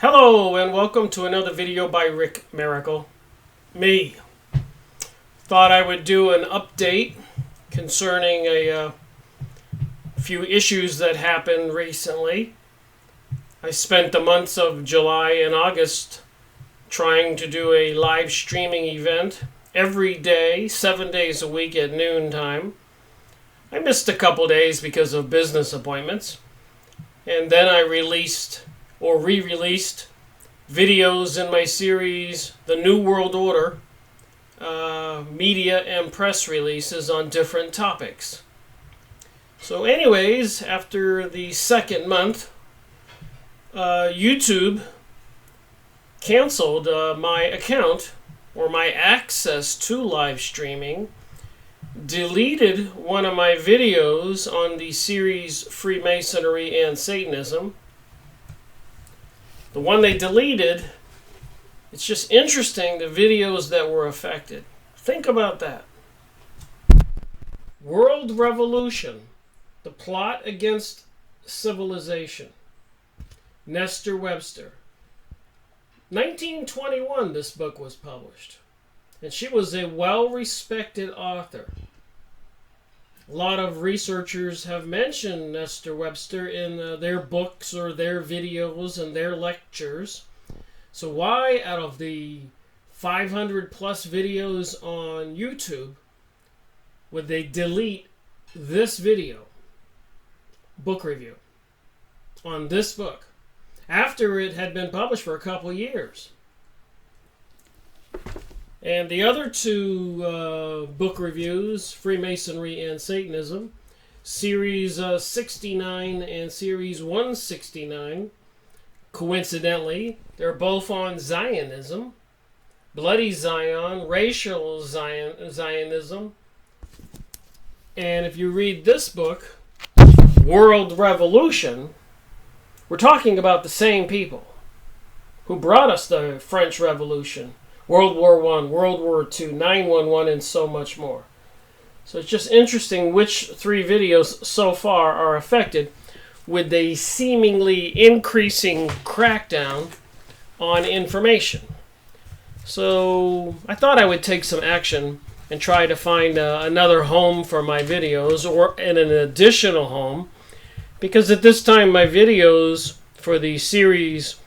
Hello and welcome to another video by Rick Miracle. Me. Thought I would do an update concerning a few issues that happened recently. I spent the months of July and August trying to do a live streaming event every day, 7 days a week at noontime. I missed a couple days because of business appointments. And then I re-released videos in my series, The New World Order, media and press releases on different topics. So anyways, after the second month, YouTube canceled my account or my access to live streaming, deleted one of my videos on the series Freemasonry and Satanism. The one they deleted, it's just interesting the videos that were affected. Think about that. World Revolution, the plot against civilization. Nestor Webster. 1921 this book was published. And she was a well-respected author. A lot of researchers have mentioned Nestor Webster in their books or their videos and their lectures. So why, out of the 500 plus videos on YouTube, would they delete this video, book review, on this book, after it had been published for a couple years? And the other two book reviews, Freemasonry and Satanism, Series 69 and Series 169, coincidentally, they're both on Zionism, Bloody Zion, Racial Zionism. And if you read this book, World Revolution, we're talking about the same people who brought us the French Revolution, World War I, World War II, 9/11, and so much more. So it's just interesting which three videos so far are affected with a seemingly increasing crackdown on information. So I thought I would take some action and try to find another home for my videos, or an additional home, because at this time my videos for the series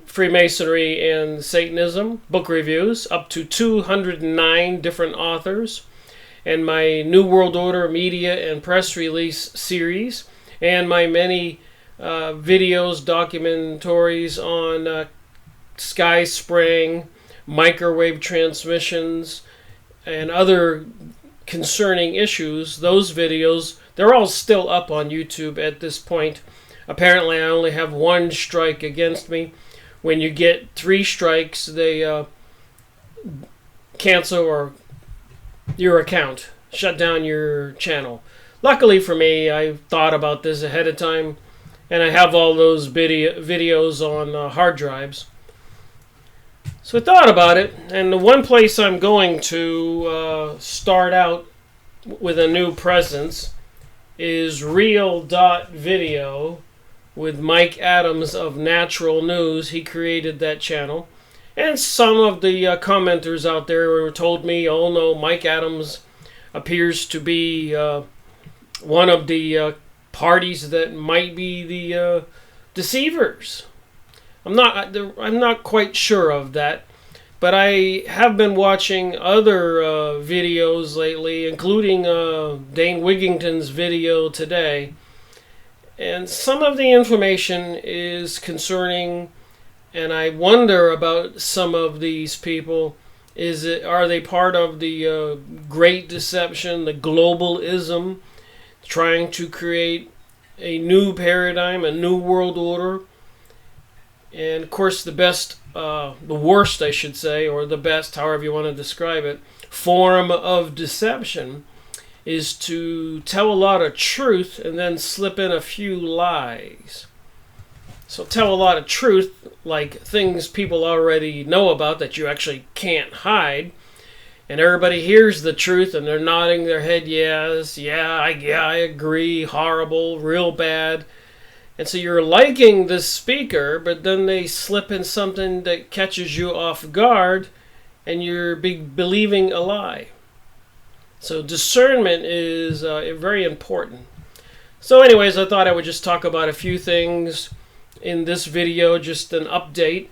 Freemasonry and Satanism, book reviews, up to 209 different authors, and my New World Order media and press release series, and my many videos, documentaries on sky spraying, microwave transmissions, and other concerning issues. Those videos, they're all still up on YouTube at this point. Apparently I only have one strike against me. When you get 3 strikes, they cancel or your account, shut down your channel. Luckily for me, I thought about this ahead of time, and I have all those videos on hard drives. So I thought about it, and the one place I'm going to start out with a new presence is Real.Video. With Mike Adams of Natural News. He created that channel. And some of the commenters out there told me, oh no, Mike Adams appears to be one of the parties that might be the deceivers. I'm not quite sure of that. But I have been watching other videos lately, including Dane Wigington's video today. And some of the information is concerning, and I wonder about some of these people. Are they part of the Great Deception, the globalism, trying to create a new paradigm, a new world order? And of course, the worst, I should say, or the best, however you want to describe it, form of deception is to tell a lot of truth and then slip in a few lies. So tell a lot of truth, like things people already know about that you actually can't hide, and everybody hears the truth and they're nodding their head, yes, yeah, I agree, horrible, real bad. And so you're liking this speaker, but then they slip in something that catches you off guard, and you're believing a lie. So discernment is very important. So anyways, I thought I would just talk about a few things in this video, just an update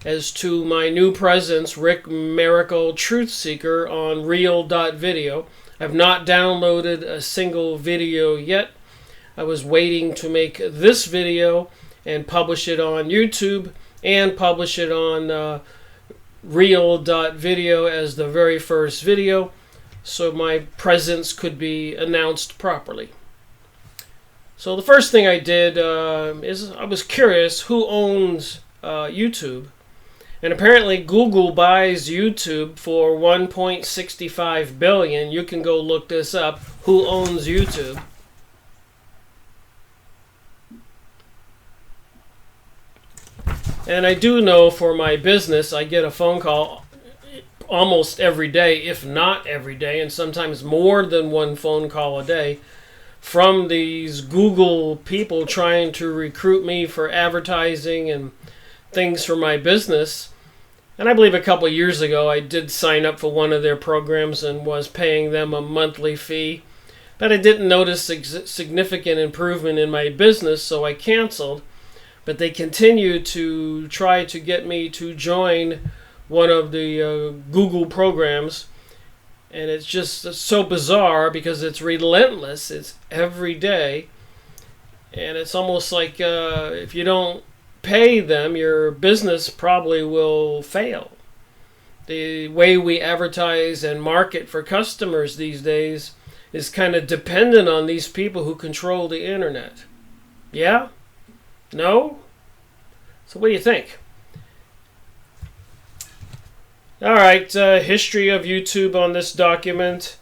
as to my new presence, Rick Miracle Truth Seeker, on Real.Video. I've not downloaded a single video yet. I was waiting to make this video and publish it on YouTube and publish it on Real.Video as the very first video, so my presence could be announced properly. So the first thing I did is I was curious who owns YouTube. And apparently Google buys YouTube for $1.65 billion. You can go look this up. Who owns YouTube? And I do know for my business, I get a phone call almost every day, if not every day, and sometimes more than one phone call a day, from these Google people trying to recruit me for advertising and things for my business. And I believe a couple of years ago I did sign up for one of their programs and was paying them a monthly fee, but I didn't notice significant improvement in my business, so I canceled. But they continue to try to get me to join one of the Google programs. And it's just so bizarre because it's relentless. It's every day. And it's almost like if you don't pay them, your business probably will fail. The way we advertise and market for customers these days is kind of dependent on these people who control the internet. Yeah? No? So what do you think? Alright, history of YouTube on this document.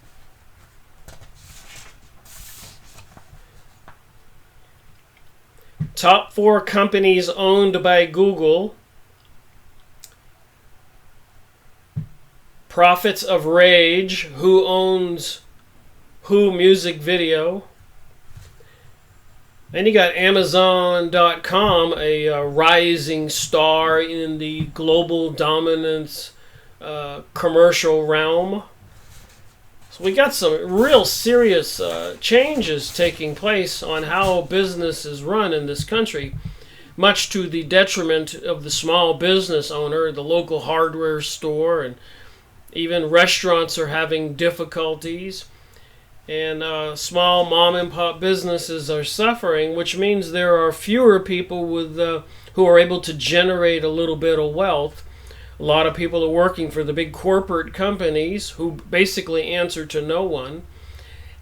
Top 4 companies owned by Google. Prophets of Rage. Who owns Who Music Video. And you got Amazon.com, a rising star in the global dominance commercial realm. So we got some real serious changes taking place on how business is run in this country, much to the detriment of the small business owner, the local hardware store, and even restaurants are having difficulties. And small mom and pop businesses are suffering, which means there are fewer people with who are able to generate a little bit of wealth. A lot of people are working for the big corporate companies who basically answer to no one,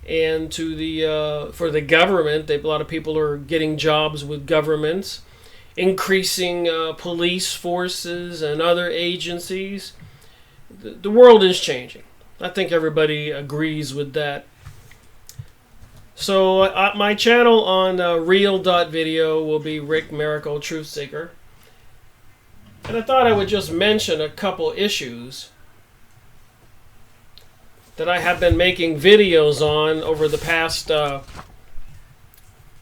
and to the for the government. A lot of people are getting jobs with governments, increasing police forces and other agencies. The world is changing. I think everybody agrees with that. So my channel on Real.Video will be Rick Miracle Truth Seeker. And I thought I would just mention a couple issues that I have been making videos on over the past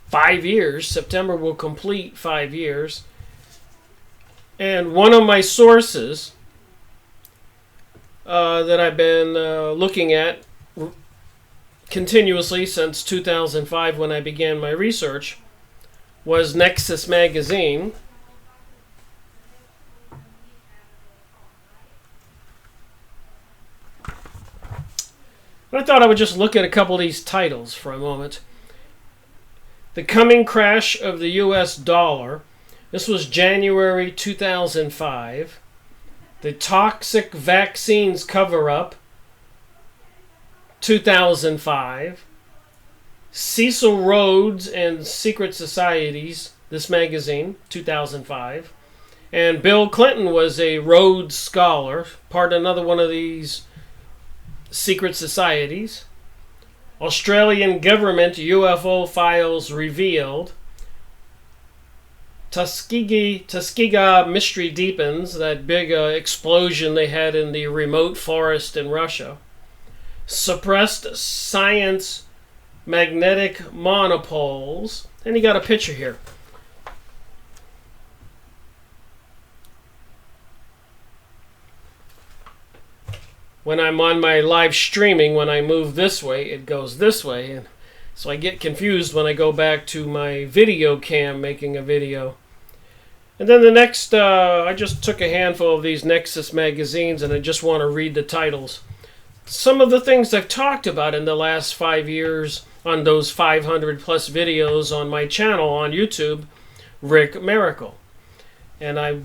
5 years. September will complete 5 years. And one of my sources that I've been looking at continuously since 2005 when I began my research was Nexus Magazine. But I thought I would just look at a couple of these titles for a moment. The Coming Crash of the U.S. Dollar. This was January 2005. The Toxic Vaccines Cover-Up, 2005. Cecil Rhodes and Secret Societies, this magazine, 2005. And Bill Clinton was a Rhodes Scholar, part of another one of these secret societies. Australian government UFO files revealed. Tuskegee mystery deepens, that big explosion they had in the remote forest in Russia. Suppressed science magnetic monopoles. And you got a picture here. When I'm on my live streaming, when I move this way, it goes this way. And so I get confused when I go back to my video cam making a video. And then the next, I just took a handful of these Nexus magazines and I just want to read the titles. Some of the things I've talked about in the last 5 years on those 500 plus videos on my channel on YouTube, Rick Miracle. And I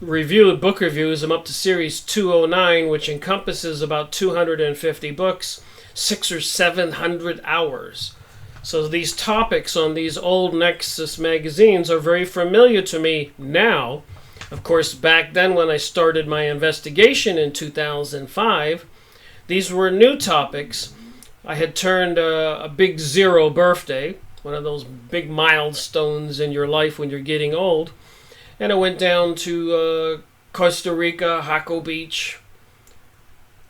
reviewed book reviews. I'm up to series 209, which encompasses about 250 books, 600 or 700 hours. So these topics on these old Nexus magazines are very familiar to me now. Of course, back then when I started my investigation in 2005, these were new topics. I had turned a big 0 birthday, one of those big milestones in your life when you're getting old. And I went down to Costa Rica, Jaco Beach,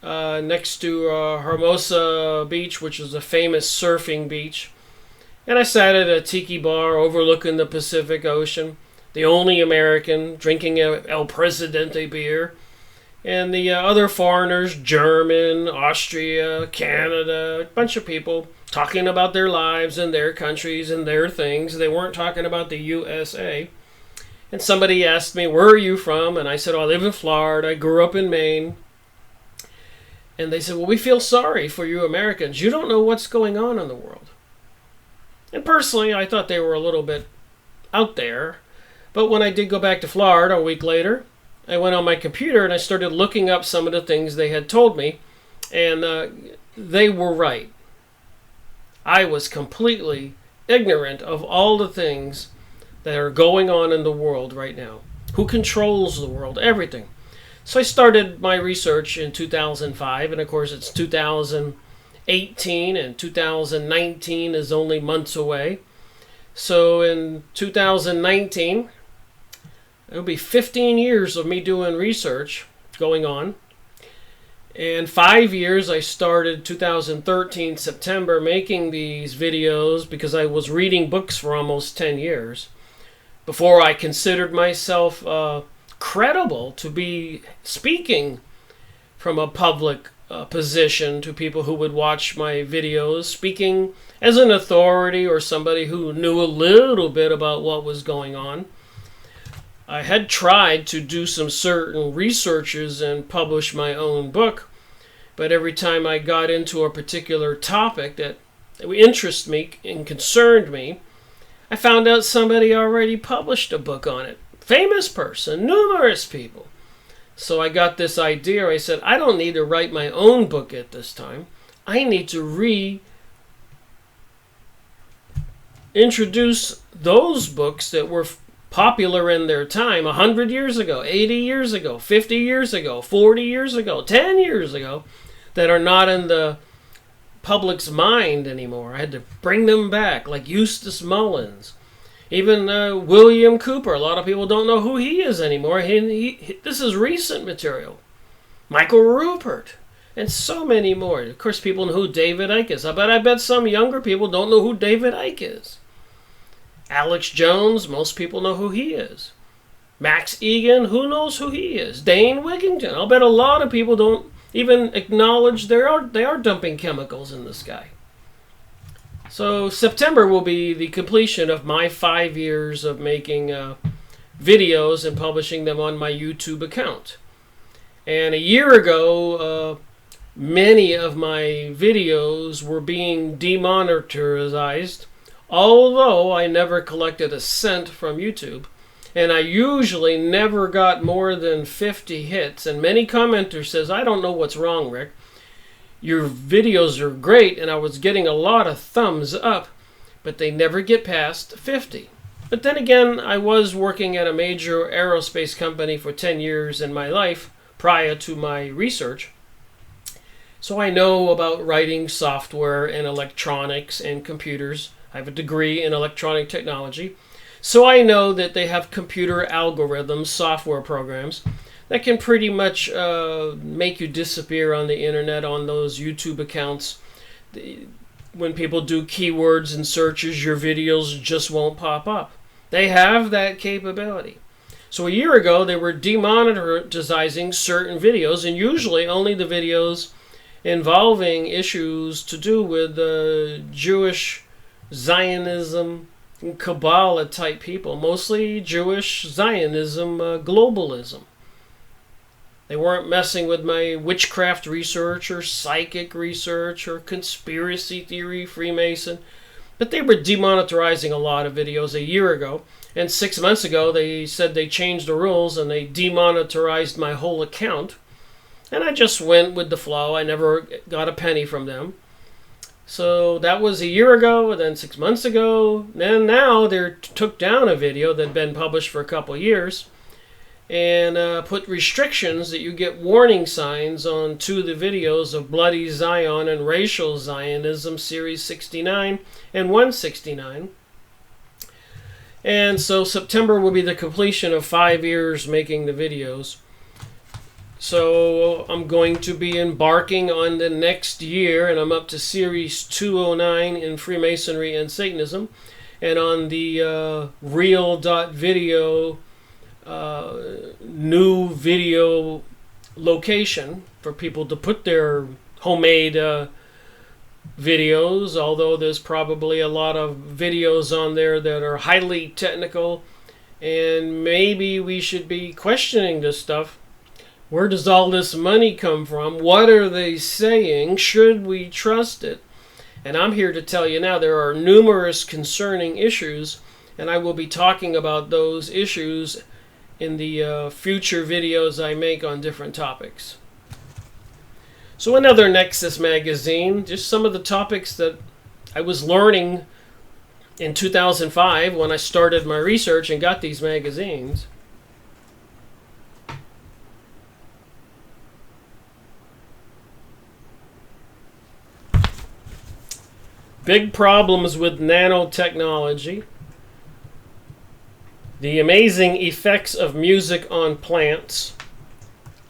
next to Hermosa Beach, which is a famous surfing beach. And I sat at a tiki bar overlooking the Pacific Ocean, the only American, drinking a El Presidente beer. And the other foreigners, German, Austria, Canada, a bunch of people talking about their lives and their countries and their things. They weren't talking about the USA. And somebody asked me, where are you from? And I said, oh, I live in Florida. I grew up in Maine. And they said, well, we feel sorry for you Americans. You don't know what's going on in the world. And personally, I thought they were a little bit out there. But when I did go back to Florida a week later, I went on my computer and I started looking up some of the things they had told me. And they were right. I was completely ignorant of all the things that are going on in the world right now. Who controls the world? Everything. So I started my research in 2005, and of course it's 2018, and 2019 is only months away. So in 2019, it'll be 15 years of me doing research going on. And 5 years, I started 2013, September, making these videos because I was reading books for almost 10 years. Before I considered myself credible to be speaking from a public position to people who would watch my videos, speaking as an authority or somebody who knew a little bit about what was going on. I had tried to do some certain researches and publish my own book, but every time I got into a particular topic that interested me and concerned me, I found out somebody already published a book on it. Famous person, numerous people. So I got this idea. I said, I don't need to write my own book at this time. I need to reintroduce those books that were popular in their time 100 years ago, 80 years ago, 50 years ago, 40 years ago, 10 years ago, that are not in the public's mind anymore. I had to bring them back, like Eustace Mullins. Even William Cooper. A lot of people don't know who he is anymore. This is recent material. Michael Rupert. And so many more. Of course, people know who David Icke is. I bet some younger people don't know who David Icke is. Alex Jones, most people know who he is. Max Egan, who knows who he is? Dane Wigington. I'll bet a lot of people don't even acknowledge they are dumping chemicals in the sky. So September will be the completion of my 5 years of making videos and publishing them on my YouTube account. And a year ago, many of my videos were being demonetized, although I never collected a cent from YouTube. And I usually never got more than 50 hits. And many commenters says, I don't know what's wrong, Rick. Your videos are great, and I was getting a lot of thumbs up, but they never get past 50. But then again, I was working at a major aerospace company for 10 years in my life prior to my research. So I know about writing software and electronics and computers. I have a degree in electronic technology. So I know that they have computer algorithms, software programs, that can pretty much make you disappear on the internet on those YouTube accounts. when people do keywords and searches, your videos just won't pop up. They have that capability. So a year ago, they were demonetizing certain videos, and usually only the videos involving issues to do with Jewish Zionism, Kabbalah type people, mostly Jewish Zionism, globalism. They weren't messing with my witchcraft research or psychic research or conspiracy theory, Freemason. But they were demonetizing a lot of videos a year ago. And 6 months ago, they said they changed the rules and they demonetized my whole account. And I just went with the flow. I never got a penny from them. So that was a year ago, and then 6 months ago. And now they took down a video that had been published for a couple of years and put restrictions that you get warning signs on two of the videos of Bloody Zion and Racial Zionism, Series 69 and 169. And so September will be the completion of 5 years making the videos. So I'm going to be embarking on the next year, and I'm up to Series 209 in Freemasonry and Satanism, and on the Real.Video new video location for people to put their homemade videos, although there's probably a lot of videos on there that are highly technical, and maybe we should be questioning this stuff. Where does all this money come from? What are they saying? Should we trust it? And I'm here to tell you now there are numerous concerning issues, and I will be talking about those issues in the future videos I make on different topics. So another Nexus magazine, just some of the topics that I was learning in 2005 when I started my research and got these magazines. Big problems with nanotechnology. The amazing effects of music on plants.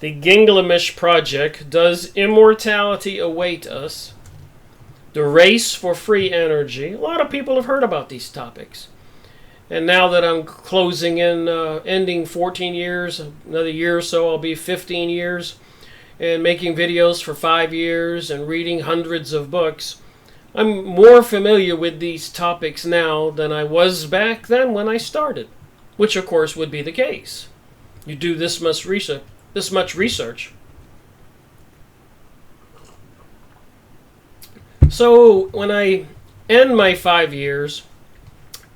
The Gilgamesh Project. Does immortality await us? The race for free energy. A lot of people have heard about these topics. And now that I'm closing in, ending 14 years, another year or so, I'll be 15 years, and making videos for 5 years and reading hundreds of books. I'm more familiar with these topics now than I was back then when I started, which of course would be the case. You do this much research. So when I end my 5 years,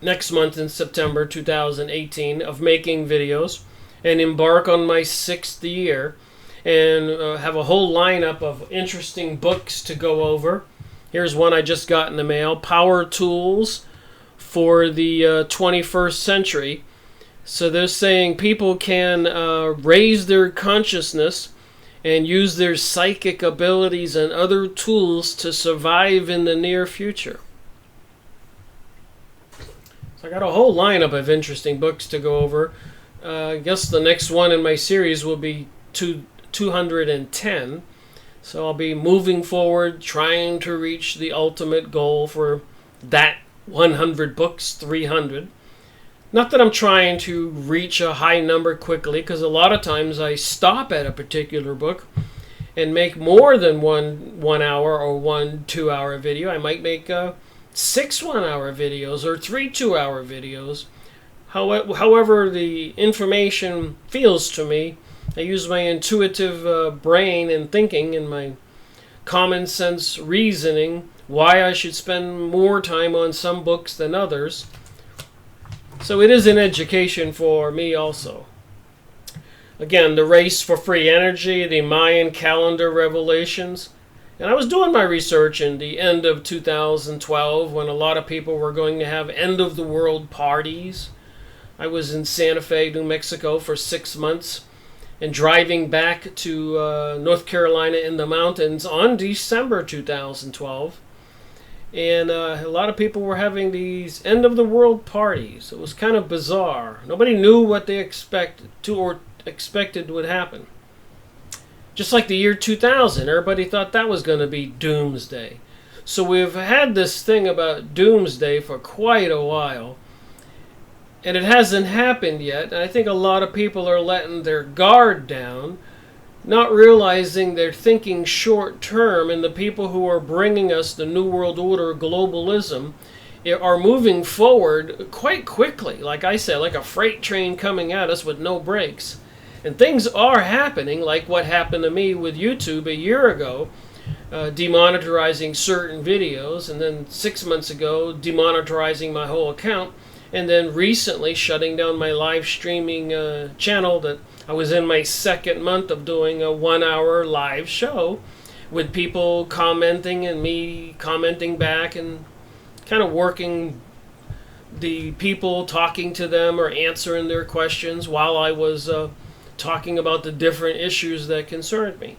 next month in September 2018, of making videos, and embark on my 6th year, and have a whole lineup of interesting books to go over. Here's one I just got in the mail, Power Tools for the 21st Century. So they're saying people can raise their consciousness and use their psychic abilities and other tools to survive in the near future. So I got a whole lineup of interesting books to go over. I guess the next one in my series will be 210. So I'll be moving forward, trying to reach the ultimate goal for that 100 books, 300. Not that I'm trying to reach a high number quickly, because a lot of times I stop at a particular book and make more than one hour or 1 2-hour video. I might make 6 1-hour videos or 3 2-hour videos. However the information feels to me, I use my intuitive brain and thinking and my common sense reasoning why I should spend more time on some books than others. So it is an education for me also. Again, the race for free energy, the Mayan calendar revelations. And I was doing my research in the end of 2012 when a lot of people were going to have end of the world parties. I was in Santa Fe, New Mexico for 6 months, and driving back to North Carolina in the mountains on December 2012. And a lot of people were having these end-of-the-world parties. It was kind of bizarre. Nobody knew what they expected would happen. Just like the year 2000, everybody thought that was going to be doomsday. So we've had this thing about doomsday for quite a while, and it hasn't happened yet. And I think a lot of people are letting their guard down, not realizing they're thinking short term, and the people who are bringing us the New World Order globalism are moving forward quite quickly. Like I said, like a freight train coming at us with no brakes. And things are happening, like what happened to me with YouTube a year ago, demonetizing certain videos, and then 6 months ago demonetizing my whole account, and then recently shutting down my live streaming channel that I was in my second month of doing a 1 hour live show with people commenting and me commenting back, and kind of working the people, talking to them or answering their questions while I was talking about the different issues that concerned me.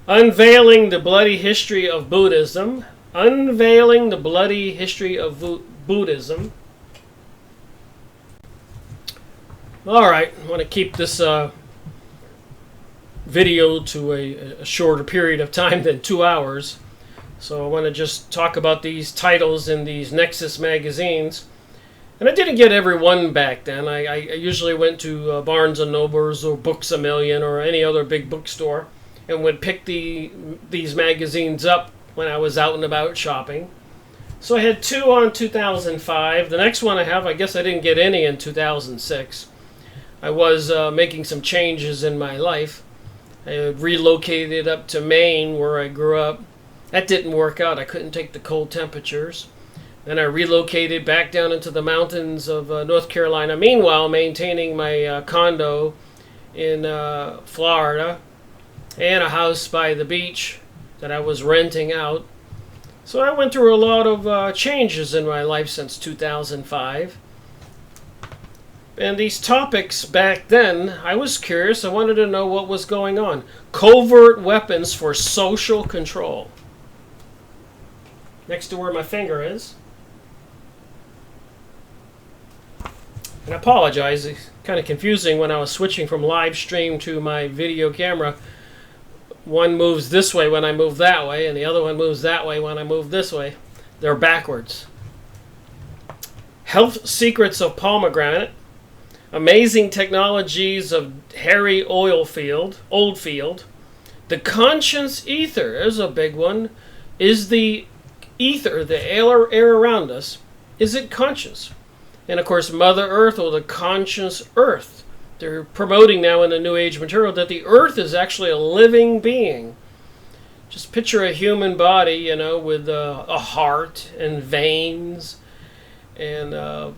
Unveiling the bloody history of Buddhism. Unveiling the bloody history of Buddhism. Alright, I want to keep this video to a shorter period of time than 2 hours. So I want to just talk about these titles in these Nexus magazines. And I didn't get every one back then. I usually went to Barnes & Nobles or Books A Million or any other big bookstore and would pick these magazines up when I was out and about shopping. So I had 2 on 2005. The next one I have, I guess I didn't get any in 2006. I was making some changes in my life. I relocated up to Maine, where I grew up. That didn't work out. I couldn't take the cold temperatures. Then I relocated back down into the mountains of North Carolina. Meanwhile, maintaining my condo in Florida and a house by the beach that I was renting out. So I went through a lot of changes in my life since 2005. And these topics back then, I was curious. I wanted to know what was going on. Covert weapons for social control. Next to where my finger is. And I apologize, it's kind of confusing when I was switching from live stream to my video camera. One moves this way when I move that way, and the other one moves that way when I move this way. They're backwards. Health secrets of pomegranate. Amazing technologies of Harry Oldfield. The conscience ether is a big one. Is the ether, the air around us, is it conscious? And of course, Mother Earth, or the conscious Earth. They're promoting now in the New Age material that the Earth is actually a living being. Just picture a human body, you know, with a heart and veins and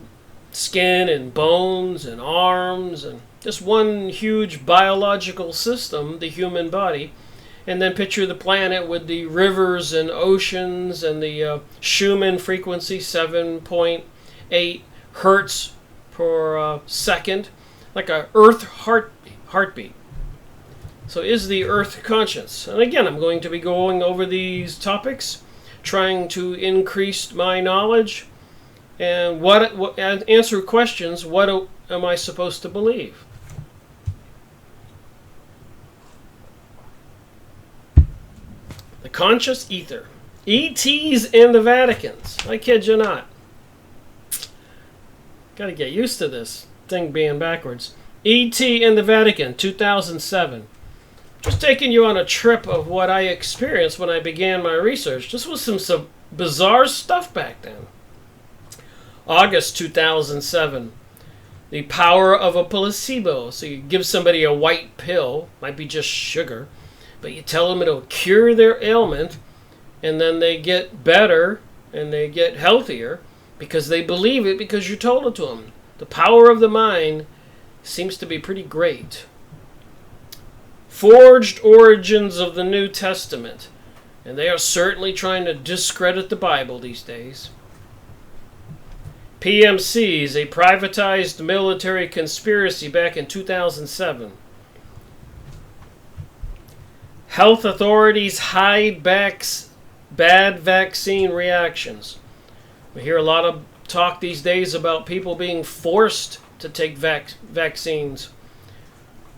skin and bones and arms, and just one huge biological system, the human body. And then picture the planet with the rivers and oceans and the Schumann frequency, 7.8 hertz per second, like a Earth heartbeat. So is the Earth conscious? And again, I'm going to be going over these topics, trying to increase my knowledge and and answer questions. What am I supposed to believe? The conscious ether. ETs and the Vaticans. I kid you not. Got to get used to this thing being backwards. E.T. and the Vatican, 2007. Just taking you on a trip of what I experienced when I began my research. This was some bizarre stuff back then. August 2007. The power of a placebo. So you give somebody a white pill, might be just sugar, but you tell them it'll cure their ailment, and then they get better and they get healthier because they believe it because you told it to them. The power of the mind seems to be pretty great. Forged origins of the New Testament. And they are certainly trying to discredit the Bible these days. PMCs, a privatized military conspiracy back in 2007. Health authorities hide bad vaccine reactions. We hear a lot of talk these days about people being forced to take vaccines.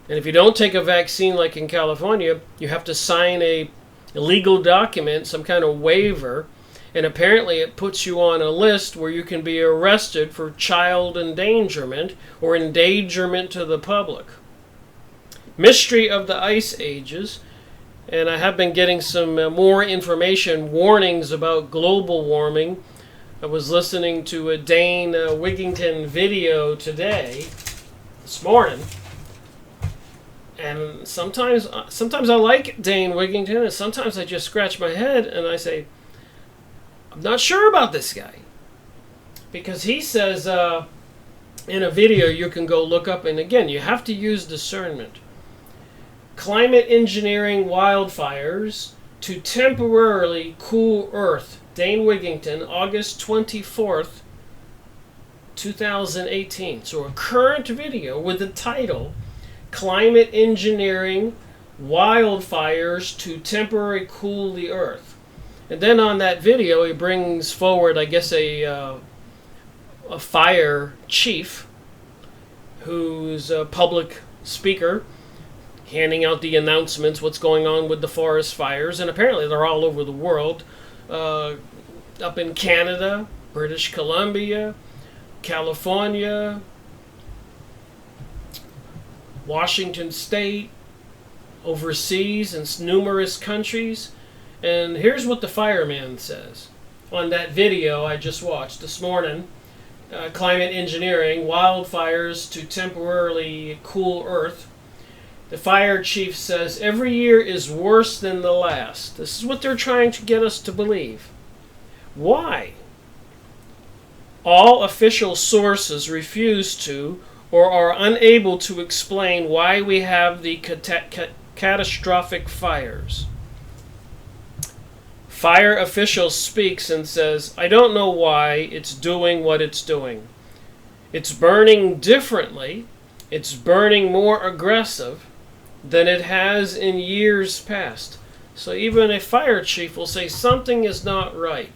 And if you don't take a vaccine, like in California, you have to sign a legal document, some kind of waiver, and apparently it puts you on a list where you can be arrested for child endangerment or endangerment to the public. Mystery of the Ice Ages, and I have been getting some more information, warnings about global warming. I was listening to a Dane Wigington video today, this morning, and sometimes I like Dane Wigington, and sometimes I just scratch my head and I say, I'm not sure about this guy. Because he says in a video you can go look up, and again, you have to use discernment. Climate engineering wildfires to temporarily cool Earth. Dane Wigington, August 24th, 2018. So a current video with the title, Climate Engineering Wildfires to Temporarily Cool the Earth. And then on that video, he brings forward, I guess, a fire chief who's a public speaker, handing out the announcements, what's going on with the forest fires. And apparently they're all over the world. Up in Canada, British Columbia, California, Washington State, overseas in numerous countries. And here's what the fireman says on that video I just watched this morning. Climate engineering, wildfires to temporarily cool Earth. The fire chief says, every year is worse than the last. This is what they're trying to get us to believe. Why? All official sources refuse to or are unable to explain why we have the catastrophic fires. Fire official speaks and says, I don't know why it's doing what it's doing. It's burning differently. It's burning more aggressive than it has in years past. So even a fire chief will say something is not right.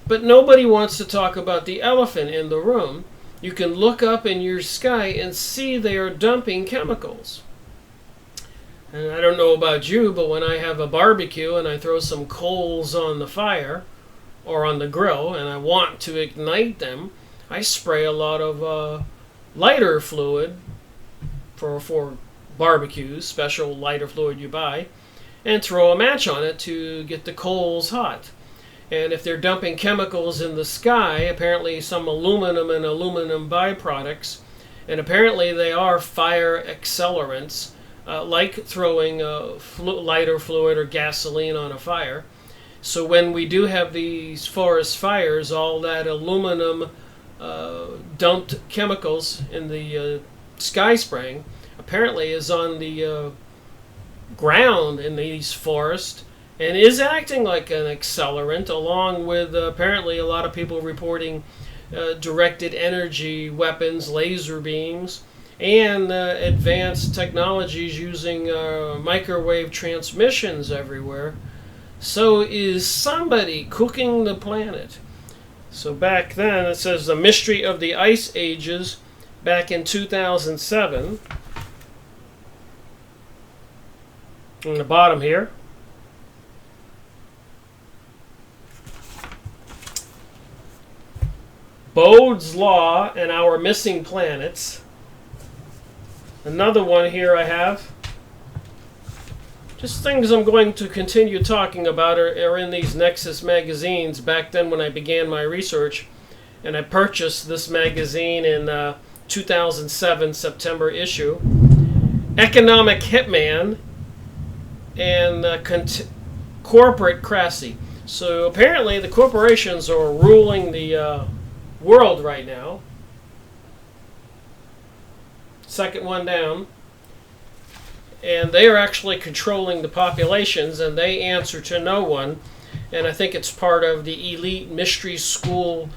But nobody wants to talk about the elephant in the room. You can look up in your sky and see they are dumping chemicals. And I don't know about you, but when I have a barbecue and I throw some coals on the fire or on the grill and I want to ignite them, I spray a lot of lighter fluid for barbecues, special lighter fluid you buy, and throw a match on it to get the coals hot. And if they're dumping chemicals in the sky, apparently some aluminum and aluminum byproducts, and apparently they are fire accelerants, like throwing lighter fluid or gasoline on a fire. So when we do have these forest fires, all that aluminum dumped chemicals in the sky spraying apparently is on the ground in these forests and is acting like an accelerant, along with apparently a lot of people reporting directed energy weapons, laser beams, and advanced technologies using microwave transmissions everywhere. So is somebody cooking the planet? So back then, it says the mystery of the ice ages back in 2007. On the bottom here. Bode's Law and Our Missing Planets. Another one here I have. Just things I'm going to continue talking about are in these Nexus magazines. Back then when I began my research, and I purchased this magazine in 2007 September issue. Economic Hitman and Corporate Crassy. So apparently the corporations are ruling the world right now. Second one down. And they are actually controlling the populations, and they answer to no one. And I think it's part of the elite mystery school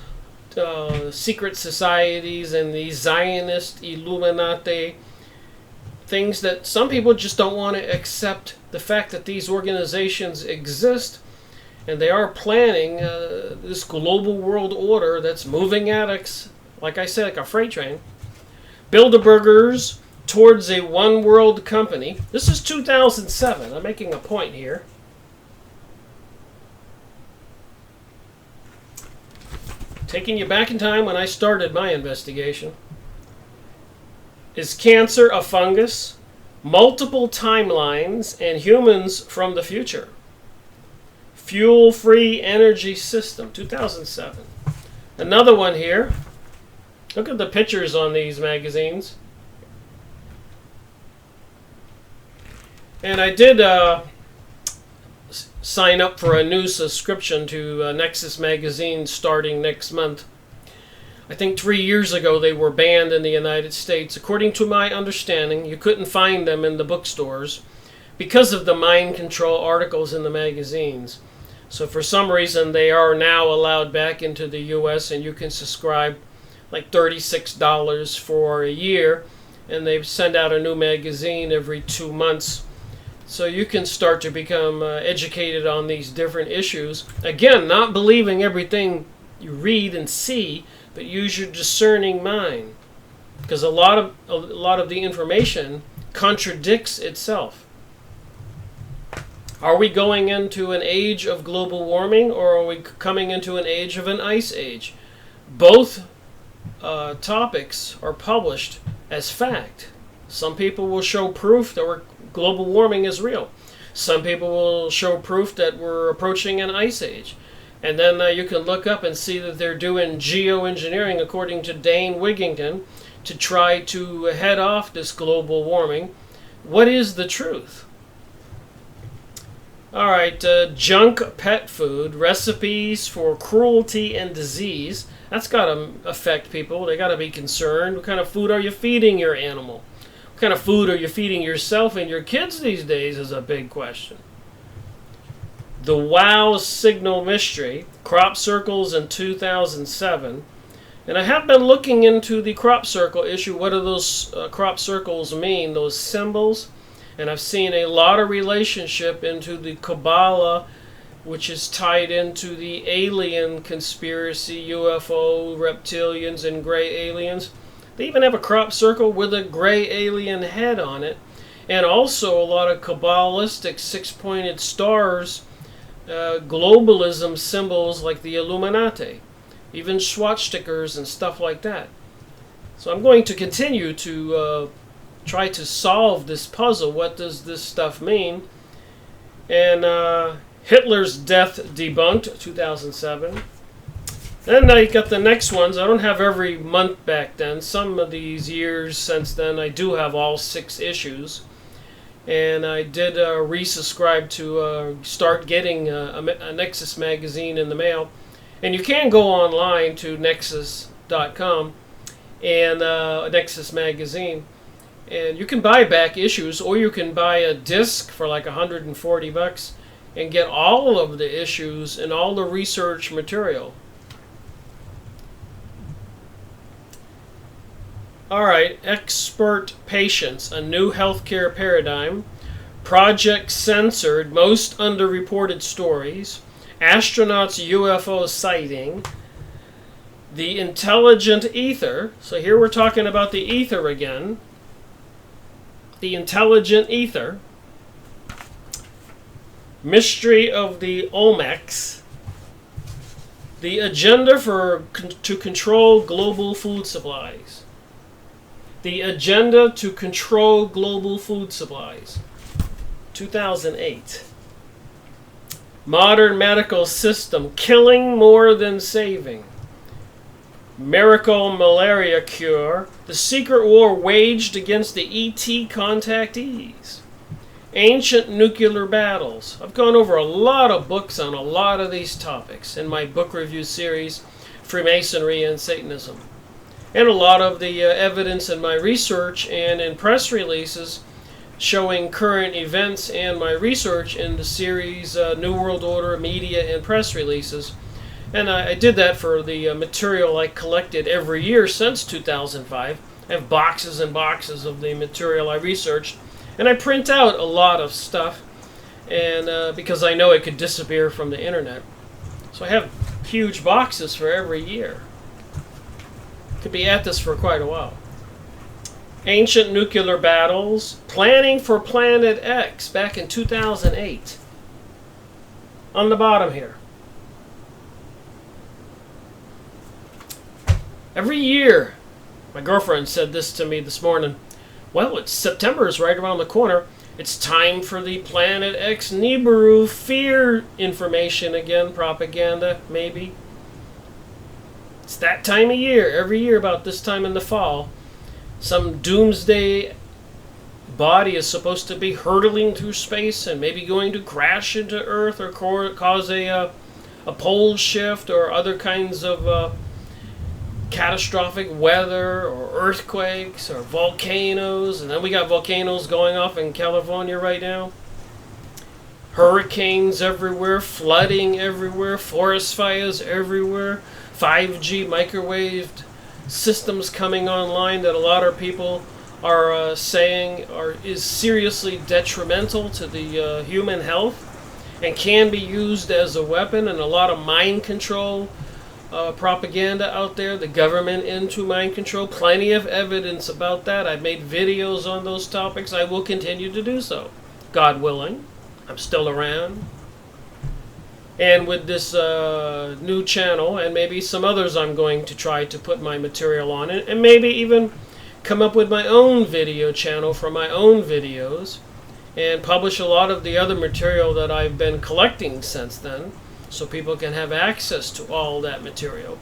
secret societies and the Zionist Illuminati things that some people just don't want to accept the fact that these organizations exist, and they are planning this global world order that's moving at us, like I said, like a freight train. Bilderbergers towards a one-world company. This is 2007. I'm making a point here. Taking you back in time when I started my investigation. Is cancer a fungus? Multiple timelines and humans from the future. Fuel-free energy system, 2007. Another one here. Look at the pictures on these magazines. And I did sign up for a new subscription to Nexus magazine starting next month. I think 3 years ago they were banned in the United States. According to my understanding, you couldn't find them in the bookstores because of the mind control articles in the magazines. So for some reason they are now allowed back into the US, and you can subscribe like $36 for a year, and they send out a new magazine every 2 months. So you can start to become educated on these different issues. Again, not believing everything you read and see, but use your discerning mind, because a lot of the information contradicts itself. Are we going into an age of global warming, or are we coming into an age of an ice age? Both topics are published as fact. Some people will show proof that global warming is real. Some people will show proof that we're approaching an ice age. And then you can look up and see that they're doing geoengineering, according to Dane Wigington, to try to head off this global warming. What is the truth? All right, junk pet food, recipes for cruelty and disease. That's got to affect people. They got to be concerned. What kind of food are you feeding your animal? What kind of food are you feeding yourself and your kids these days is a big question. The WOW signal mystery, crop circles in 2007. And I have been looking into the crop circle issue. What do those crop circles mean, those symbols? And I've seen a lot of relationship into the Kabbalah, which is tied into the alien conspiracy, UFO, reptilians, and gray aliens. They even have a crop circle with a gray alien head on it. And also a lot of Kabbalistic six-pointed stars, globalism symbols like the Illuminati, even swastikas and stuff like that. So I'm going to continue to try to solve this puzzle. What does this stuff mean? And Hitler's death debunked, 2007. Then I got the next ones. I don't have every month back then. Some of these years since then I do have all 6 issues. And I did resubscribe to start getting a Nexus magazine in the mail. And you can go online to nexus.com and Nexus magazine. And you can buy back issues, or you can buy a disc for like $140 and get all of the issues and all the research material. All right, expert patients, a new healthcare paradigm, project censored, most underreported stories, astronauts UFO sighting, the intelligent ether. So here we're talking about the ether again. The intelligent ether, mystery of the Olmecs, the agenda to control global food supplies. The agenda to control global food supplies, 2008. Modern medical system, killing more than saving. Miracle malaria cure. The secret war waged against the ET contactees. Ancient nuclear battles. I've gone over a lot of books on a lot of these topics in my book review series, Freemasonry and Satanism. And a lot of the evidence in my research and in press releases showing current events, and my research in the series New World Order media and press releases. And I did that for the material I collected every year since 2005. I have boxes and boxes of the material I researched. And I print out a lot of stuff, and because I know it could disappear from the internet. So I have huge boxes for every year. Could be at this for quite a while. Ancient nuclear battles. Planning for Planet X back in 2008. On the bottom here. Every year, my girlfriend said this to me this morning. Well, it's September is right around the corner. It's time for the Planet X Nibiru fear information again, propaganda, maybe. It's that time of year, every year about this time in the fall. Some doomsday body is supposed to be hurtling through space and maybe going to crash into Earth or cause a pole shift or other kinds of catastrophic weather or earthquakes or volcanoes. And then we got volcanoes going off in California right now. Hurricanes everywhere, flooding everywhere, forest fires everywhere, 5G microwave systems coming online that a lot of people are saying is seriously detrimental to the human health and can be used as a weapon, and a lot of mind control propaganda out there, the government into mind control. Plenty of evidence about that. I've made videos on those topics. I will continue to do so, God willing. I'm still around. And with this new channel, and maybe some others, I'm going to try to put my material on it, and maybe even come up with my own video channel for my own videos, and publish a lot of the other material that I've been collecting since then, so people can have access to all that material.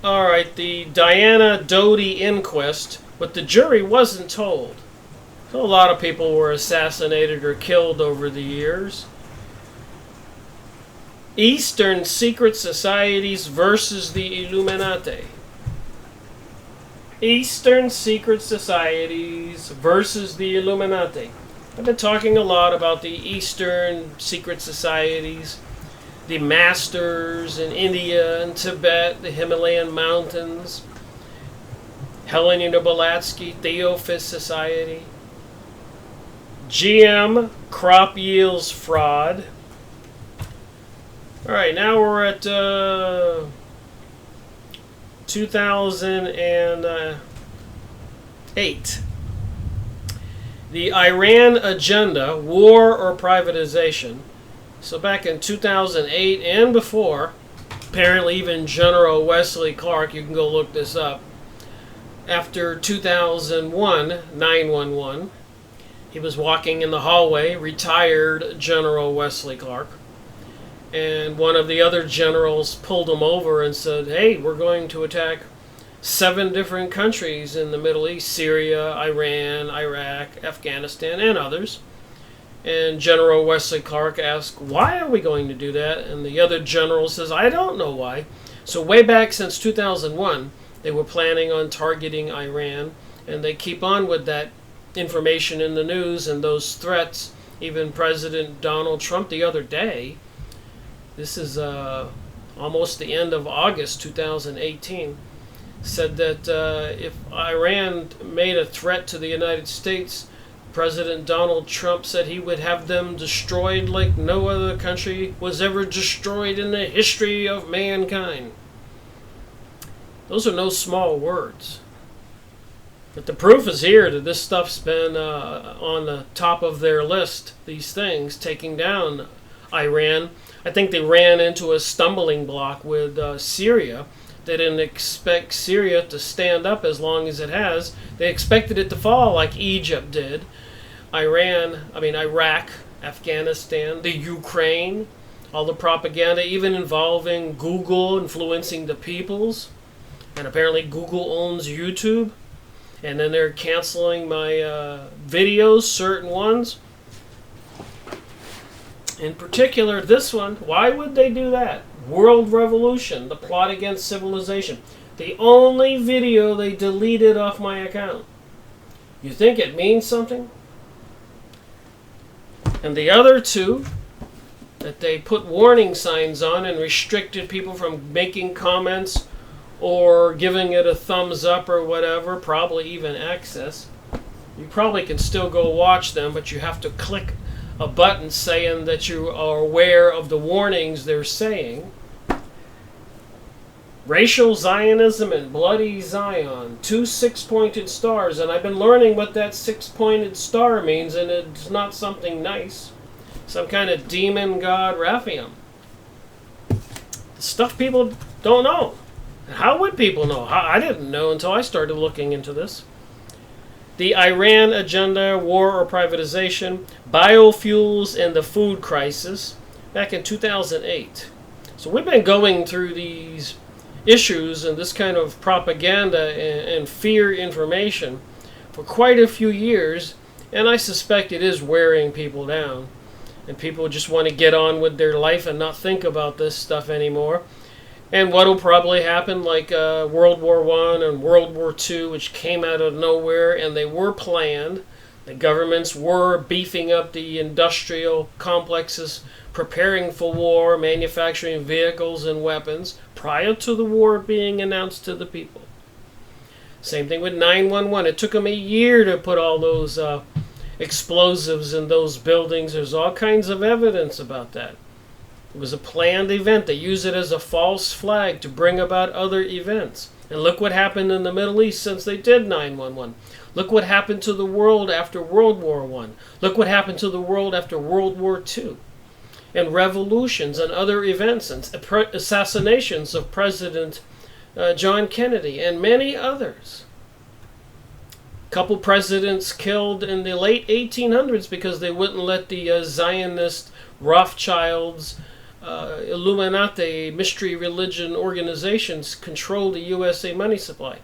Alright, the Diana Doty inquest, but the jury wasn't told. So a lot of people were assassinated or killed over the years. Eastern secret societies versus the Illuminati. Eastern secret societies versus the Illuminati. I've been talking a lot about the Eastern secret societies, the masters in India and Tibet, the Himalayan mountains, Helena Blavatsky, Theophist Society, GM crop yields fraud. All right, now we're at 2008. The Iran agenda, war or privatization. So back in 2008 and before, apparently even General Wesley Clark, you can go look this up, after 2001, 9/11, he was walking in the hallway, retired General Wesley Clark, and one of the other generals pulled him over and said, hey, we're going to attack 7 different countries in the Middle East, Syria, Iran, Iraq, Afghanistan, and others. And General Wesley Clark asked, why are we going to do that? And the other general says, I don't know why. So way back since 2001, they were planning on targeting Iran, and they keep on with that information in the news and those threats. Even President Donald Trump the other day, this is almost the end of August 2018, said that if Iran made a threat to the United States, President Donald Trump said he would have them destroyed like no other country was ever destroyed in the history of mankind. Those are no small words. But the proof is here that this stuff's been on the top of their list, these things, taking down Iran. I think they ran into a stumbling block with Syria. They didn't expect Syria to stand up as long as it has. They expected it to fall like Egypt did. Iraq, Afghanistan, the Ukraine, all the propaganda, even involving Google influencing the peoples. And apparently Google owns YouTube. And then they're canceling my videos, certain ones. In particular, this one. Why would they do that? World Revolution, the plot against civilization. The only video they deleted off my account. You think it means something? And the other 2 that they put warning signs on and restricted people from making comments or giving it a thumbs up or whatever, probably even access. You probably can still go watch them, but you have to click a button saying that you are aware of the warnings they're saying. Racial Zionism and Bloody Zion, 2 six-pointed stars, and I've been learning what that six-pointed star means, and it's not something nice. Some kind of demon god Raphael. Stuff people don't know. How would people know? I didn't know until I started looking into this. The Iran agenda, war or privatization, biofuels and the food crisis, back in 2008. So we've been going through these issues and this kind of propaganda and fear information for quite a few years, and I suspect it is wearing people down. And people just want to get on with their life and not think about this stuff anymore. And what will probably happen, like World War I and World War II, which came out of nowhere, and they were planned. The governments were beefing up the industrial complexes, preparing for war, manufacturing vehicles and weapons, prior to the war being announced to the people. Same thing with 9/11. It took them a year to put all those explosives in those buildings. There's all kinds of evidence about that. It was a planned event. They used it as a false flag to bring about other events. And look what happened in the Middle East since they did 9/11. Look what happened to the world after World War I. Look what happened to the world after World War II. And revolutions and other events and assassinations of President John Kennedy and many others. Couple presidents killed in the late 1800s because they wouldn't let the Zionist Rothschilds, Illuminati, mystery religion organizations control the USA money supply.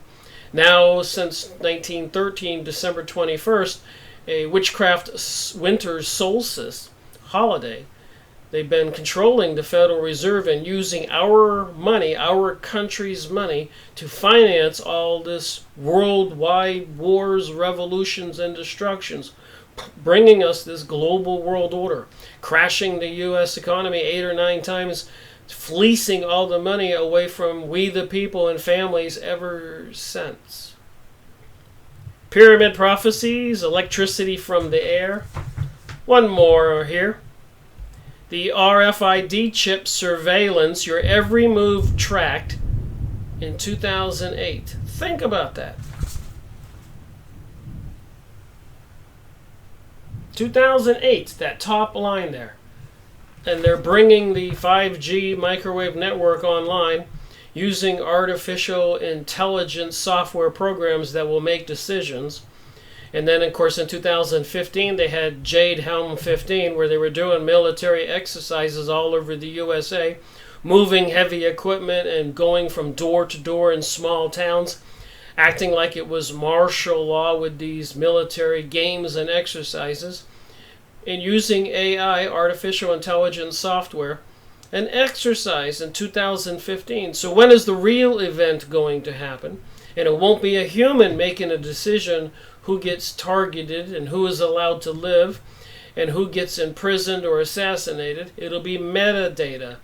Now, since 1913, December 21st, a witchcraft winter solstice holiday, they've been controlling the Federal Reserve and using our money, our country's money, to finance all this worldwide wars, revolutions, and destructions, bringing us this global world order, crashing the U.S. economy 8 or 9 times, fleecing all the money away from we the people and families ever since. Pyramid prophecies, electricity from the air. One more here. The RFID chip surveillance, your every move tracked in 2008. Think about that. 2008, that top line there. And they're bringing the 5G microwave network online using artificial intelligence software programs that will make decisions. And then, of course, in 2015, they had Jade Helm 15, where they were doing military exercises all over the USA, moving heavy equipment and going from door to door in small towns, acting like it was martial law with these military games and exercises, and using AI, artificial intelligence software, an exercise in 2015. So when is the real event going to happen? And it won't be a human making a decision who gets targeted and who is allowed to live and who gets imprisoned or assassinated. It'll be metadata,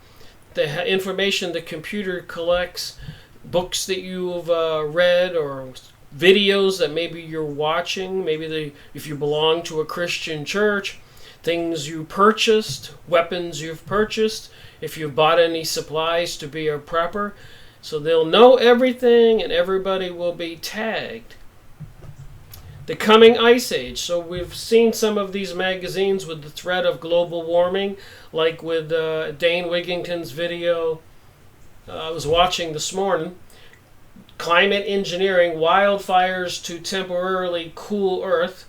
the information the computer collects, books that you've read or videos that maybe you're watching, maybe if you belong to a Christian church, things you purchased, weapons you've purchased, if you've bought any supplies to be a prepper. So they'll know everything and everybody will be tagged. The coming ice age. So we've seen some of these magazines with the threat of global warming, like with Dane Wigington's video I was watching this morning. Climate engineering, wildfires to temporarily cool Earth.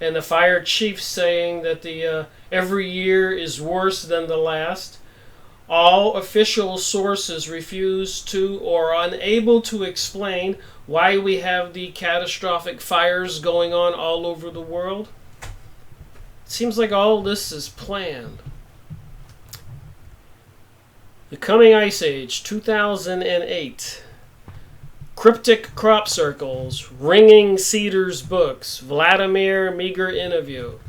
And the fire chief saying that the every year is worse than the last. All official sources refuse to or are unable to explain why we have the catastrophic fires going on all over the world. It seems like all this is planned. The coming ice age, 2008. Cryptic crop circles, ringing cedars books, Vladimir Meager interview.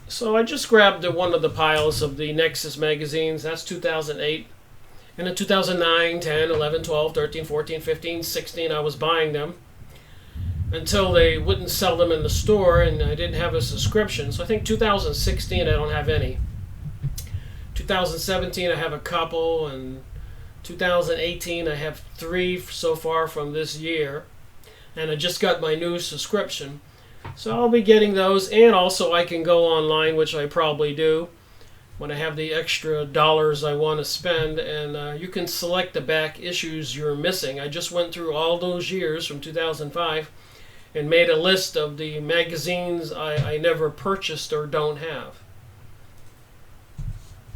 So I just grabbed one of the piles of the Nexus magazines. That's 2008. And in 2009, 10, 11, 12, 13, 14, 15, 16, I was buying them until they wouldn't sell them in the store and I didn't have a subscription. So I think 2016, I don't have any. 2017, I have a couple, and 2018. I have 3 so far from this year. And I just got my new subscription. So I'll be getting those. And also I can go online, which I probably do, when I have the extra dollars I want to spend. And you can select the back issues you're missing. I just went through all those years from 2005 and made a list of the magazines I never purchased or don't have.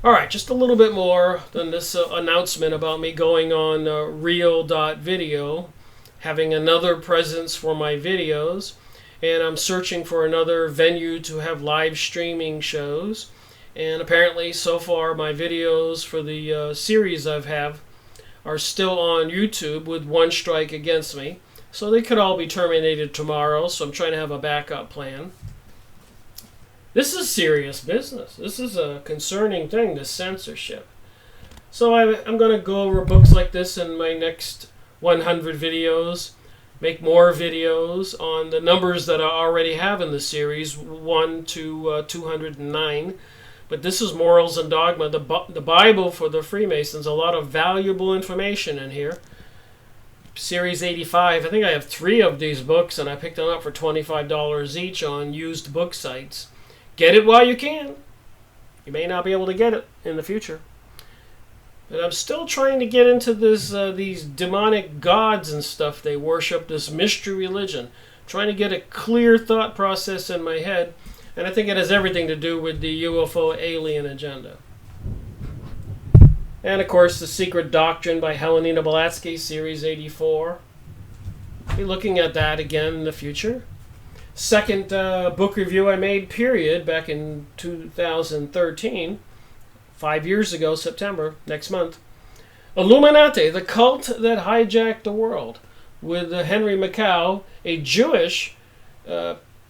Alright, just a little bit more than this announcement about me going on Real.Video, having another presence for my videos, and I'm searching for another venue to have live streaming shows. And apparently, so far, my videos for the series I've have are still on YouTube with 1 strike against me. So they could all be terminated tomorrow, so I'm trying to have a backup plan. This is serious business. This is a concerning thing, this censorship. So I'm going to go over books like this in my next 100 videos, make more videos on the numbers that I already have in the series, 1 to 209. But this is Morals and Dogma, the Bible for the Freemasons. A lot of valuable information in here. Series 85, I think I have 3 of these books, and I picked them up for $25 each on used book sites. Get it while you can. You may not be able to get it in the future. But I'm still trying to get into this these demonic gods and stuff they worship, this mystery religion. Trying to get a clear thought process in my head. And I think it has everything to do with the UFO alien agenda. And of course, The Secret Doctrine by Helena Blavatsky, Series 84. I'll be looking at that again in the future. Second book review I made, period, back in 2013, 5 years ago, September, next month. Illuminati, the cult that hijacked the world, with Henry Mackau, a Jewish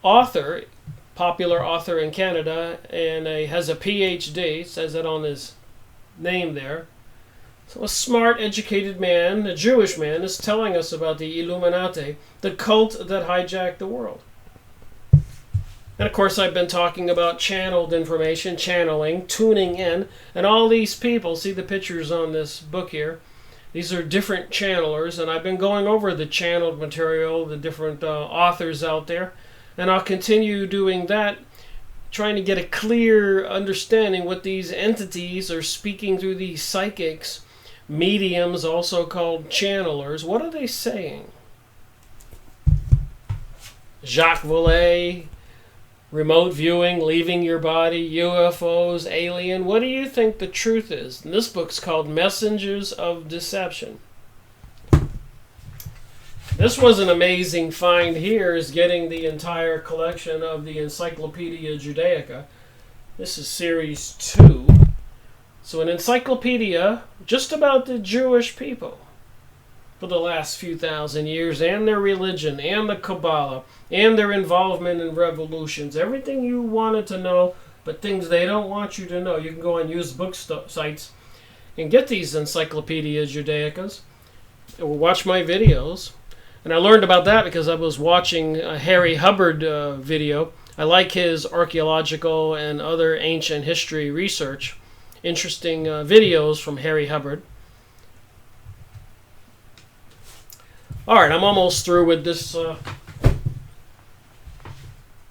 author, popular author in Canada, and has a PhD, says it on his name there. So a smart, educated man, a Jewish man, is telling us about the Illuminati, the cult that hijacked the world. And of course, I've been talking about channeled information, channeling, tuning in, and all these people, see the pictures on this book here, these are different channelers, and I've been going over the channeled material, the different authors out there, and I'll continue doing that, trying to get a clear understanding what these entities are speaking through these psychics, mediums, also called channelers. What are they saying? Jacques Vallée, remote viewing, leaving your body, UFOs, alien. What do you think the truth is? And this book's called Messengers of Deception. This was an amazing find here, is getting the entire collection of the Encyclopedia Judaica. This is series 2. So an encyclopedia just about the Jewish people for the last few thousand years, and their religion, and the Kabbalah, and their involvement in revolutions. Everything you wanted to know, but things they don't want you to know. You can go on used book sites and get these Encyclopedia Judaicas, or watch my videos. And I learned about that because I was watching a Harry Hubbard video. I like his archaeological and other ancient history research. Interesting videos from Harry Hubbard. Alright, I'm almost through with this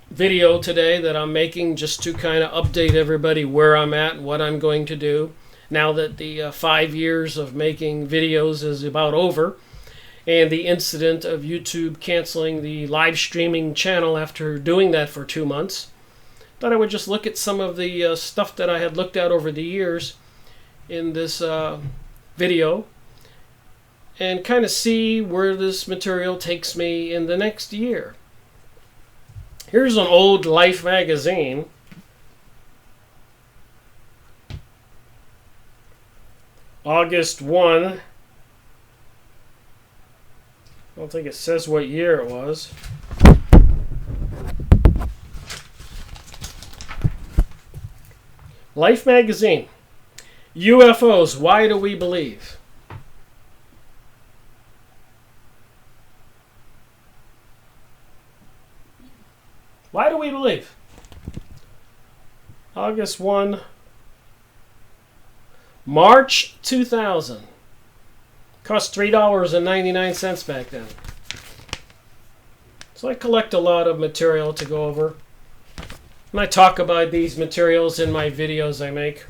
video today that I'm making, just to kind of update everybody where I'm at and what I'm going to do now that the 5 years of making videos is about over, and the incident of YouTube canceling the live streaming channel after doing that for 2 months. Thought I would just look at some of the stuff that I had looked at over the years in this video, and kind of see where this material takes me in the next year. Here's an old Life magazine. August 1. I don't think it says what year it was. Life magazine. UFOs, why do we believe? Why do we believe? August 1, March 2000. Cost $3.99 back then. So I collect a lot of material to go over. And I talk about these materials in my videos I make.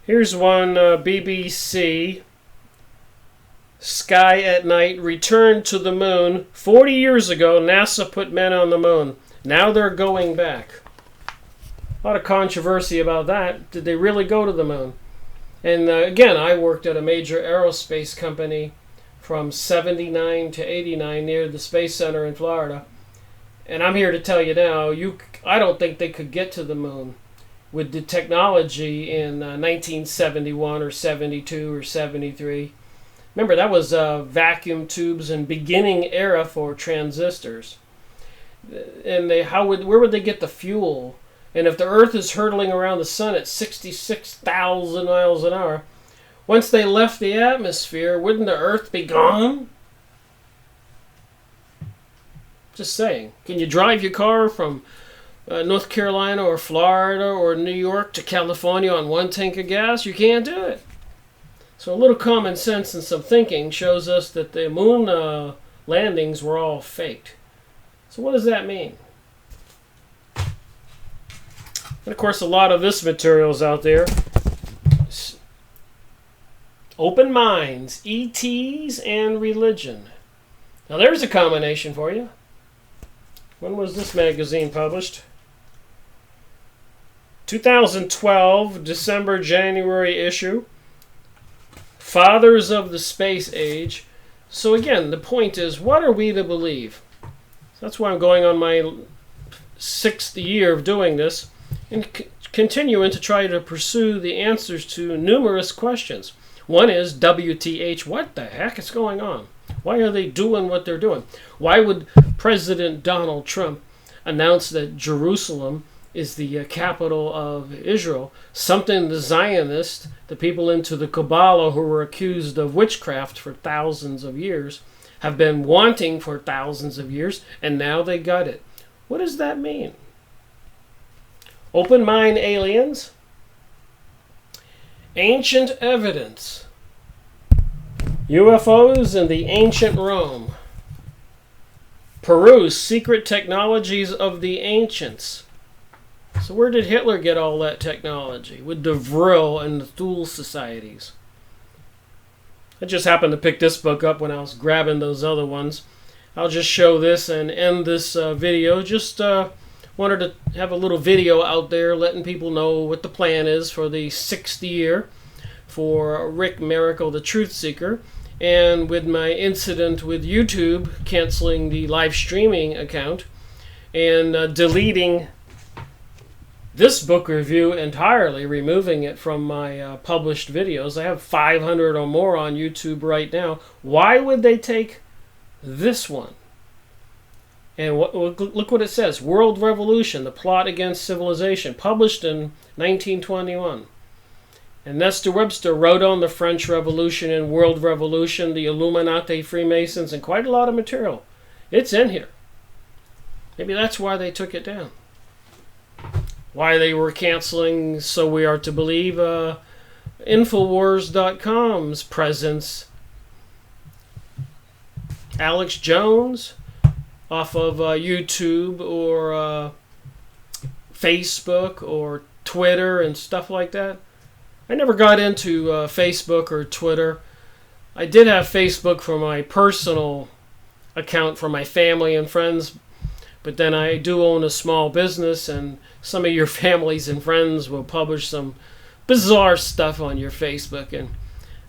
Here's one, BBC. Sky at night, return to the moon. 40 years ago, NASA put men on the moon. Now they're going back. A lot of controversy about that. Did they really go to the moon? And again, I worked at a major aerospace company from 79 to 89 near the Space Center in Florida. And I'm here to tell you now, I don't think they could get to the moon with the technology in 1971 or 72 or 73. Remember, that was vacuum tubes and beginning era for transistors. And where would they get the fuel? And if the Earth is hurtling around the sun at 66,000 miles an hour, once they left the atmosphere, wouldn't the Earth be gone? Just saying. Can you drive your car from North Carolina or Florida or New York to California on one tank of gas? You can't do it. So a little common sense and some thinking shows us that the moon landings were all faked. So what does that mean? And of course, a lot of this material is out there. Open minds, ETs, and religion. Now there's a combination for you. When was this magazine published? 2012, December, January issue. Fathers of the Space Age. So again, the point is, what are we to believe? That's why I'm going on my 6th year of doing this and continuing to try to pursue the answers to numerous questions. One is, WTH, what the heck is going on? Why are they doing what they're doing? Why would President Donald Trump announce that Jerusalem is the capital of Israel? Something the Zionists, the people into the Kabbalah who were accused of witchcraft for thousands of years, have been wanting for thousands of years, and now they got it. What does that mean? Open mind aliens? Ancient evidence. UFOs in the ancient Rome. Peru, secret technologies of the ancients. So where did Hitler get all that technology? With the Vril and the Thule societies. I just happened to pick this book up when I was grabbing those other ones. I'll just show this and end this video. Just wanted to have a little video out there letting people know what the plan is for the 6th year for Rick Miracle, the Truth Seeker. And with my incident with YouTube canceling the live streaming account and deleting this book review entirely, removing it from my published videos. I have 500 or more on YouTube right now. Why would they take this one? And look what it says. World Revolution, the Plot Against Civilization, published in 1921. And Nestor Webster wrote on the French Revolution and World Revolution, the Illuminati, Freemasons, and quite a lot of material. It's in here. Maybe that's why they took it down. Why they were canceling, so we are to believe, Infowars.com's presence. Alex Jones off of YouTube or Facebook or Twitter and stuff like that. I never got into Facebook or Twitter. I did have Facebook for my personal account for my family and friends, but then I do own a small business, and some of your families and friends will publish some bizarre stuff on your Facebook, and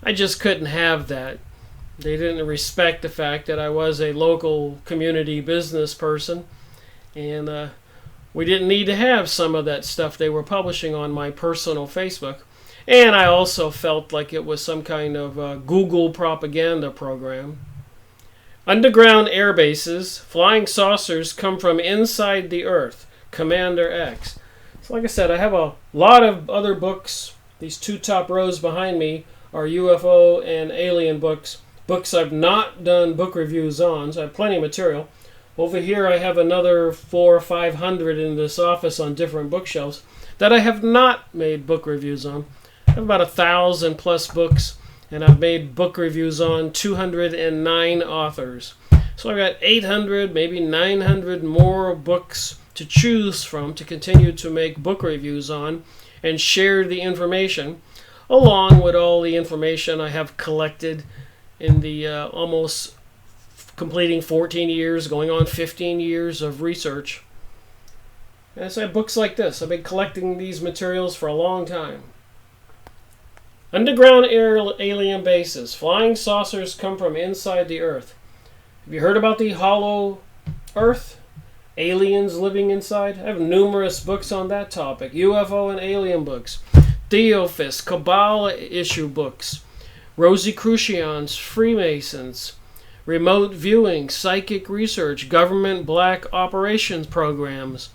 I just couldn't have that. They didn't respect the fact that I was a local community business person, and we didn't need to have some of that stuff they were publishing on my personal Facebook. And I also felt like it was some kind of Google propaganda program. Underground air bases, flying saucers come from inside the earth. Commander X. So like I said, I have a lot of other books. These two top rows behind me are UFO and alien books. Books I've not done book reviews on, so I have plenty of material. Over here I have another 400 or 500 in this office on different bookshelves that I have not made book reviews on. I have about 1,000 plus books and I've made book reviews on 209 authors. So I've got 800, maybe 900 more books to choose from to continue to make book reviews on and share the information, along with all the information I have collected in the almost completing 14 years, going on 15 years of research. And so I have books like this. I've been collecting these materials for a long time. Underground alien bases. Flying saucers come from inside the Earth. Have you heard about the hollow Earth? Aliens living inside? I have numerous books on that topic. UFO and alien books. Theophist, Kabbalah issue books. Rosicrucians, Freemasons. Remote viewing, psychic research, government black operations programs,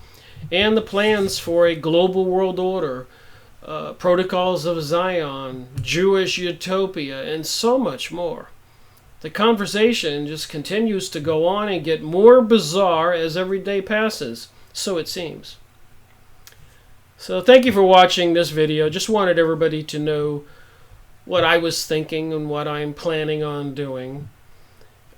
and the plans for a global world order. Protocols of Zion, Jewish utopia, and so much more. The conversation just continues to go on and get more bizarre as every day passes, so it seems. So thank you for watching this video. Just wanted everybody to know what I was thinking and what I'm planning on doing.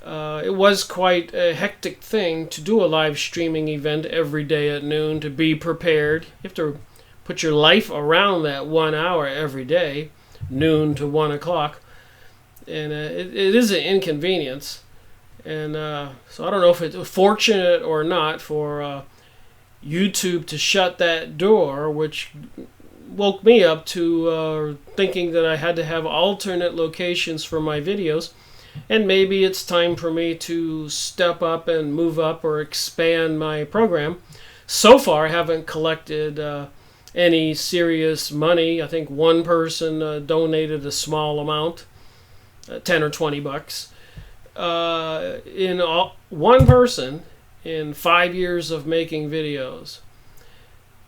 It was quite a hectic thing to do a live streaming event every day at noon, to be prepared. You have to put your life around that 1 hour every day, noon to 1 o'clock. And it is an inconvenience. And so I don't know if it's fortunate or not for YouTube to shut that door, which woke me up to thinking that I had to have alternate locations for my videos. And maybe it's time for me to step up and move up or expand my program. So far, I haven't collected any serious money. I think one person donated a small amount, 10 or 20 bucks. One person in 5 years of making videos.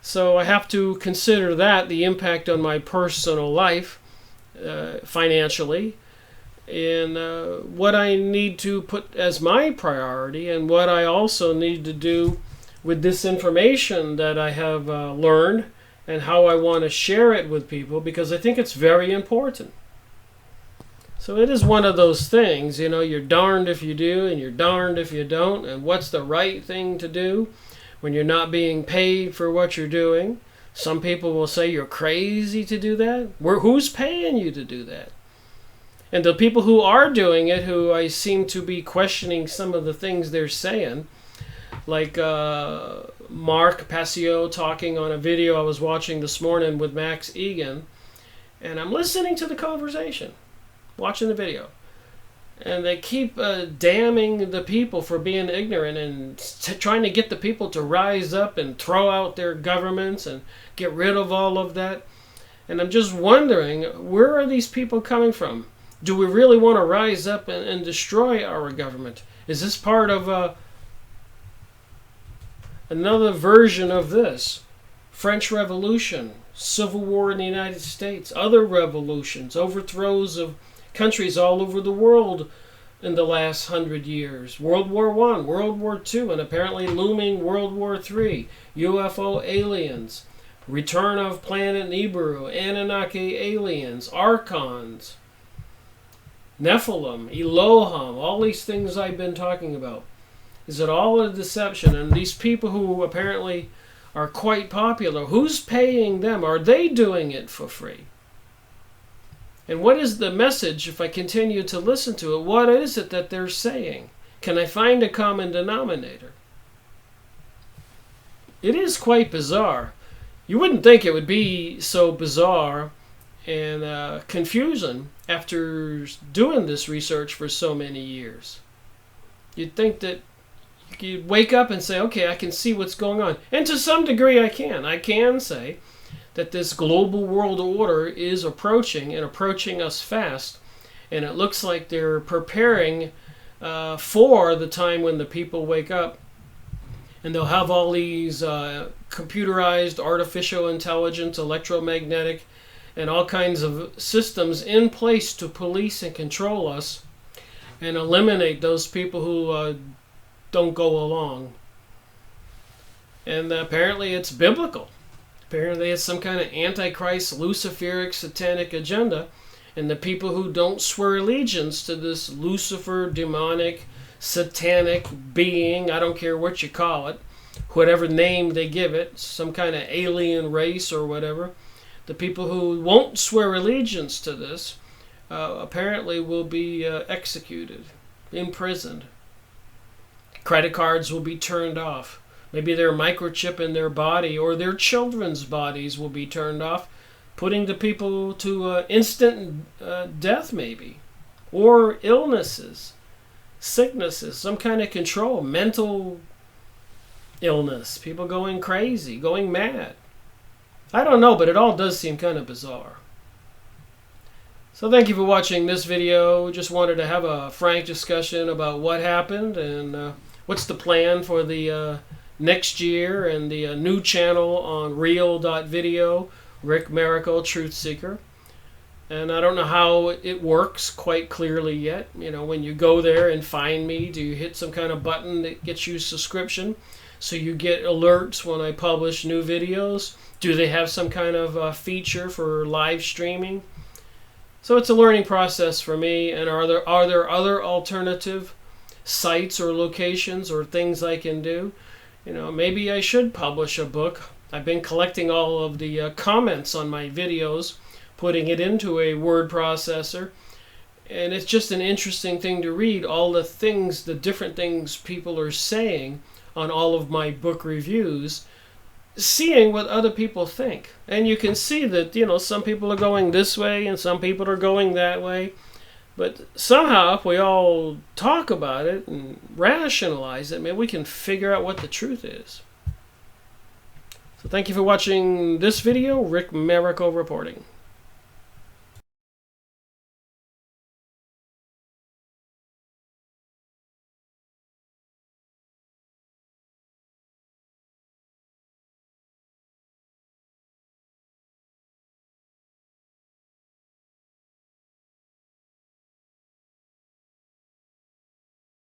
So I have to consider that, the impact on my personal life, financially, and what I need to put as my priority, and what I also need to do with this information that I have learned, and how I want to share it with people, because I think it's very important. So it is one of those things, you know, you're darned if you do and you're darned if you don't. And what's the right thing to do when you're not being paid for what you're doing? Some people will say you're crazy to do that. Who's paying you to do that? And the people who are doing it, who I seem to be questioning some of the things they're saying, like Mark Passio talking on a video I was watching this morning with Max Egan, and I'm listening to the conversation, watching the video, and they keep damning the people for being ignorant and trying to get the people to rise up and throw out their governments and get rid of all of that. And I'm just wondering, where are these people coming from? Do we really want to rise up and destroy our government? Is this part of another version of this? French Revolution, Civil War in the United States, other revolutions, overthrows of countries all over the world in the last 100 years. World War I, World War II, and apparently looming World War III. UFO aliens, return of planet Nibiru, Anunnaki aliens, Archons, Nephilim, Elohim, all these things I've been talking about. Is it all a deception? And these people who apparently are quite popular, who's paying them? Are they doing it for free? And what is the message if I continue to listen to it? What is it that they're saying? Can I find a common denominator? It is quite bizarre. You wouldn't think it would be so bizarre and confusing after doing this research for so many years. You'd think that you'd wake up and say, okay, I can see what's going on. And to some degree I can. I can say that this global world order is approaching, and approaching us fast. And it looks like they're preparing for the time when the people wake up. And they'll have all these computerized, artificial intelligence, electromagnetic, and all kinds of systems in place to police and control us and eliminate those people who don't go along. And apparently it's biblical. Apparently it's some kind of antichrist, Luciferic, satanic agenda. And the people who don't swear allegiance to this Lucifer, demonic, satanic being, I don't care what you call it, whatever name they give it, some kind of alien race or whatever, the people who won't swear allegiance to this apparently will be executed, imprisoned. Credit cards will be turned off. Maybe their microchip in their body or their children's bodies will be turned off, putting the people to instant death maybe, or illnesses, sicknesses, some kind of control, mental illness, people going crazy, going mad. I don't know, but it all does seem kind of bizarre. So thank you for watching this video. Just wanted to have a frank discussion about what happened and what's the plan for the next year and the new channel on Real.Video, Rick Miracle, Truth Seeker. And I don't know how it works quite clearly yet. You know, when you go there and find me, do you hit some kind of button that gets you subscription so you get alerts when I publish new videos? Do they have some kind of feature for live streaming? So it's a learning process for me. And are there other alternative sites or locations or things I can do? You know, maybe I should publish a book. I've been collecting all of the comments on my videos, putting it into a word processor, and it's just an interesting thing to read all the things, the different things people are saying on all of my book reviews, seeing what other people think. And you can see that, you know, some people are going this way and some people are going that way. But somehow, if we all talk about it and rationalize it, maybe we can figure out what the truth is. So thank you for watching this video. Rick Miracle reporting.